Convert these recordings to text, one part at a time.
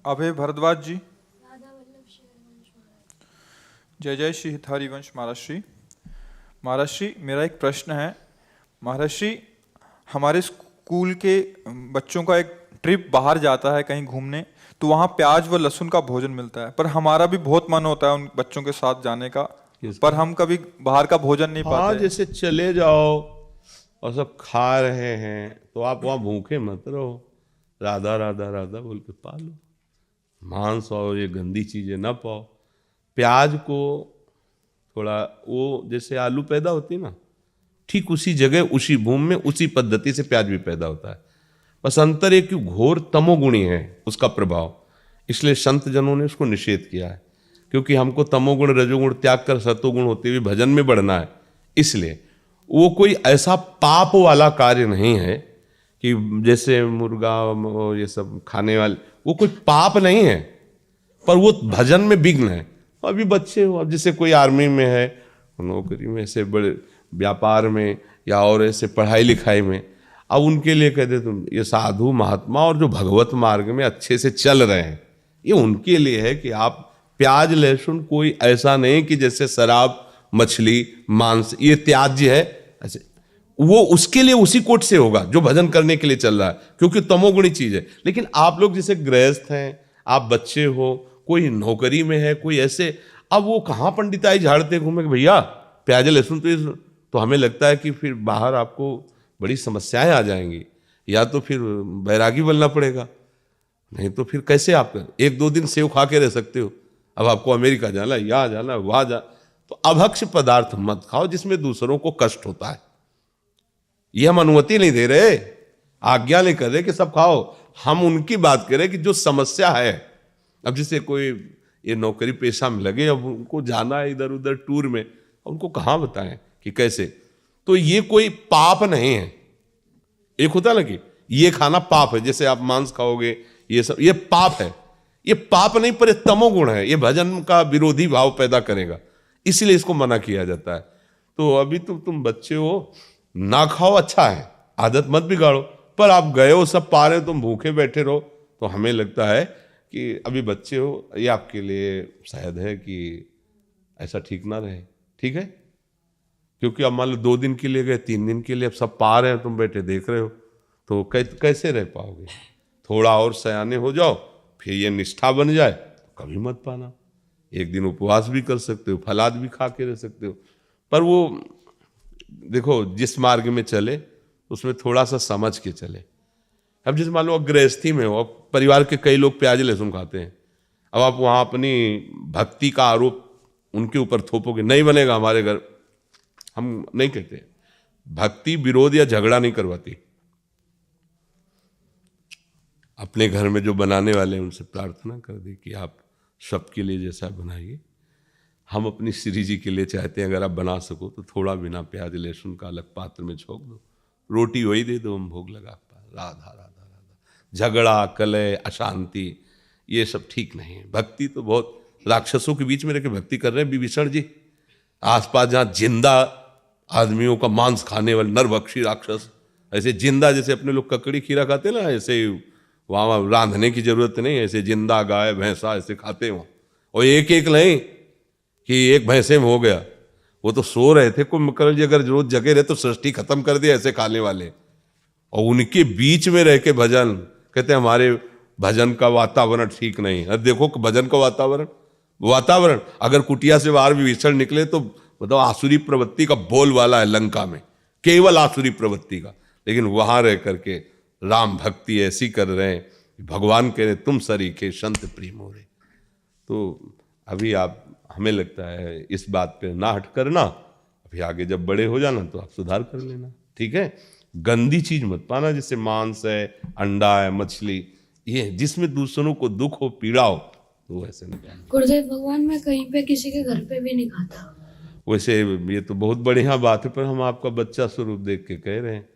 अभय भारद्वाज जी। जय जय श्री हितहरि वंश महाराज श्री। महाराज श्री, मेरा एक प्रश्न है। महाराज श्री, हमारे स्कूल के बच्चों का एक ट्रिप बाहर जाता है कहीं घूमने, तो वहाँ प्याज व लहसुन का भोजन मिलता है, पर हमारा भी बहुत मन होता है उन बच्चों के साथ जाने का, पर हम कभी बाहर का भोजन नहीं पाते। जैसे चले जाओ और सब खा रहे हैं तो आप वहाँ भूखे मत रहो, राधा राधा राधा बोल के पालो, मांस और ये गंदी चीजें ना पाओ। प्याज को थोड़ा वो जैसे आलू पैदा होती ना, ठीक उसी जगह उसी भूमि में उसी पद्धति से प्याज भी पैदा होता है। बस अंतर एक घोर तमोगुणी है उसका प्रभाव, इसलिए संत जनों ने उसको निषेध किया है, क्योंकि हमको तमोगुण रजोगुण त्याग कर सतोगुण होते हुए भजन में बढ़ना है। इसलिए वो कोई ऐसा पाप वाला कार्य नहीं है कि जैसे मुर्गा ये सब खाने वाले, वो कोई पाप नहीं है, पर वो भजन में विघ्न है। अभी बच्चे हो, अब जैसे कोई आर्मी में है, नौकरी में, ऐसे बड़े व्यापार में या और ऐसे पढ़ाई लिखाई में, अब उनके लिए कहते तुम ये साधु महात्मा और जो भगवत मार्ग में अच्छे से चल रहे हैं, ये उनके लिए है कि आप प्याज लहसुन कोई ऐसा नहीं कि जैसे शराब मछली मांस ये त्याज्य है, ऐसे वो उसके लिए उसी कोट से होगा जो भजन करने के लिए चल रहा है, क्योंकि तमोगुणी चीज है। लेकिन आप लोग जैसे गृहस्थ हैं, आप बच्चे हो, कोई नौकरी में है, कोई ऐसे, अब वो कहाँ पंडिताई झाड़ते घूमे भैया प्याज लहसुन, तो हमें लगता है कि फिर बाहर आपको बड़ी समस्याएं आ जाएंगी, या तो फिर बैरागी बनना पड़ेगा, नहीं तो फिर कैसे आप एक दो दिन सेव खा के रह सकते हो। अब आपको अमेरिका जाना, यहाँ जाना, वहां जा, तो अभक्ष्य पदार्थ मत खाओ जिसमें दूसरों को कष्ट होता है। ये हम अनुमति नहीं दे रहे, आज्ञा नहीं कर रहे कि सब खाओ, हम उनकी बात करें कि जो समस्या है। अब जैसे कोई ये नौकरी पेशा में लगे, अब उनको जाना है इधर उधर टूर में, उनको कहाँ बताएं कि कैसे, तो ये कोई पाप नहीं है। एक होता है ना कि ये खाना पाप है, जैसे आप मांस खाओगे ये सब, ये पाप है। ये पाप नहीं, पर ये तमोगुण है, ये भजन का विरोधी भाव पैदा करेगा, इसलिए इसको मना किया जाता है। तो अभी तो तुम बच्चे हो, ना खाओ, अच्छा है, आदत मत बिगाड़ो, पर आप गए हो सब पा रहे हो, तुम भूखे बैठे रहो, तो हमें लगता है कि अभी बच्चे हो, ये आपके लिए शायद है कि ऐसा ठीक ना रहे। ठीक है, क्योंकि अब मान लो 2 दिन के लिए गए, 3 दिन के लिए, अब सब पा रहे हैं, तुम बैठे देख रहे हो, तो कैसे रह पाओगे। थोड़ा और सयाने हो जाओ, फिर ये निष्ठा बन जाए तो कभी मत पाना। एक दिन उपवास भी कर सकते हो, फलाद भी खा के रह सकते हो, पर वो देखो जिस मार्ग में चले उसमें थोड़ा सा समझ के चले। अब जैसे मान लो गृहस्थी में हो, अब परिवार के कई लोग प्याज लहसुन खाते हैं, अब आप वहाँ अपनी भक्ति का आरोप उनके ऊपर थोपोगे, नहीं बनेगा हमारे घर। हम नहीं कहते, भक्ति विरोध या झगड़ा नहीं करवाती। अपने घर में जो बनाने वाले हैं उनसे प्रार्थना कर दी कि आप सबके लिए जैसा बनाइए। हम अपनी श्री जी के लिए चाहते हैं अगर आप बना सको तो थोड़ा बिना प्याज लहसुन का अलग पात्र में छोक दो, रोटी वही दे दो, हम भोग लगा पाए। राधा राधा राधा। झगड़ा कलह अशांति ये सब ठीक नहीं है। भक्ति तो बहुत राक्षसों के बीच में रहकर भक्ति कर रहे हैं विभीषण जी, आसपास जहाँ जिंदा आदमियों का मांस खाने वाले नरभक्षी राक्षस, ऐसे जिंदा जैसे अपने लोग ककड़ी खीरा खाते ना, ऐसे वहाँ रांधने की जरूरत नहीं, ऐसे जिंदा गाय भैंसा ऐसे खाते वहाँ। और एक एक नहीं कि एक भैंसे में हो गया, वो तो सो रहे थे कुंभकर्ण जी, अगर रोज जगे रहे तो सृष्टि खत्म कर दिया ऐसे खाने वाले। और उनके बीच में रह के भजन कहते हैं हमारे भजन का वातावरण ठीक नहीं। अब देखो भजन का वातावरण अगर कुटिया से बाहर विभीषण निकले तो मतलब आसुरी प्रवृत्ति का बोल वाला है लंका में, केवल आसुरी प्रवृत्ति का, लेकिन वहां रह करके राम भक्ति ऐसी कर रहे हैं, भगवान कह रहे तुम सरीखे संत प्रेम हो रहे। तो अभी आप, हमें लगता है इस बात पे ना हट करना, अभी आगे जब बड़े हो जाना तो आप सुधार कर लेना। ठीक है, गंदी चीज मत पाना, जैसे मांस है, अंडा है, मछली, ये जिसमें दूसरों को दुख हो पीड़ा हो तो वैसे नहीं पाना। गुरुदेव भगवान मैं कहीं पे किसी के घर पे भी नहीं खाता। वैसे ये तो बहुत बढ़िया बात है, पर हम आपका बच्चा स्वरूप देख के कह रहे हैं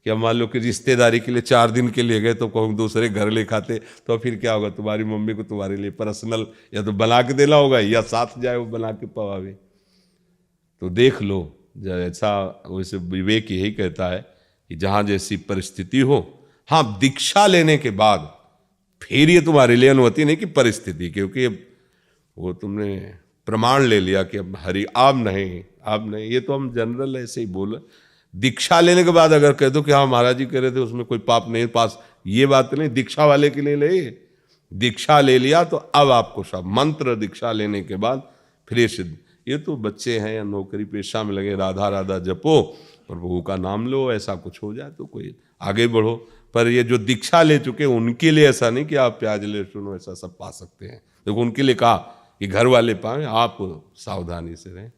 कि अब मान लो कि रिश्तेदारी के लिए 4 दिन के लिए गए तो कहूँ दूसरे घर ले खाते तो फिर क्या होगा, तुम्हारी मम्मी को तुम्हारे लिए पर्सनल या तो बना के देना होगा या साथ जाए वो बना के पवावे। तो देख लो जैसा, वैसे विवेक यही कहता है कि जहाँ जैसी परिस्थिति हो, हाँ दीक्षा लेने के बाद फिर ये तुम्हारे लिए अनुमति नहीं कि परिस्थिति, क्योंकि अब वो तुमने प्रमाण ले लिया कि अब हरि अब नहीं, ये तो हम जनरल ऐसे ही बोले। दीक्षा लेने के बाद अगर कह दो कि हाँ महाराज जी कह रहे थे उसमें कोई पाप नहीं पास, ये बात नहीं। दीक्षा वाले के लिए ले, दीक्षा ले लिया तो अब आपको सब मंत्र दीक्षा लेने के बाद फिर सिद्ध। ये तो बच्चे हैं या नौकरी पेशा में लगे, राधा राधा जपो, प्रभु का नाम लो, ऐसा कुछ हो जाए तो कोई आगे बढ़ो। पर ये जो दीक्षा ले चुके उनके लिए ऐसा नहीं कि आप प्याज लहसुन ऐसा सब पा सकते हैं। देखो उनके लिए कहा कि घर वाले पाए, आप सावधानी से रहें।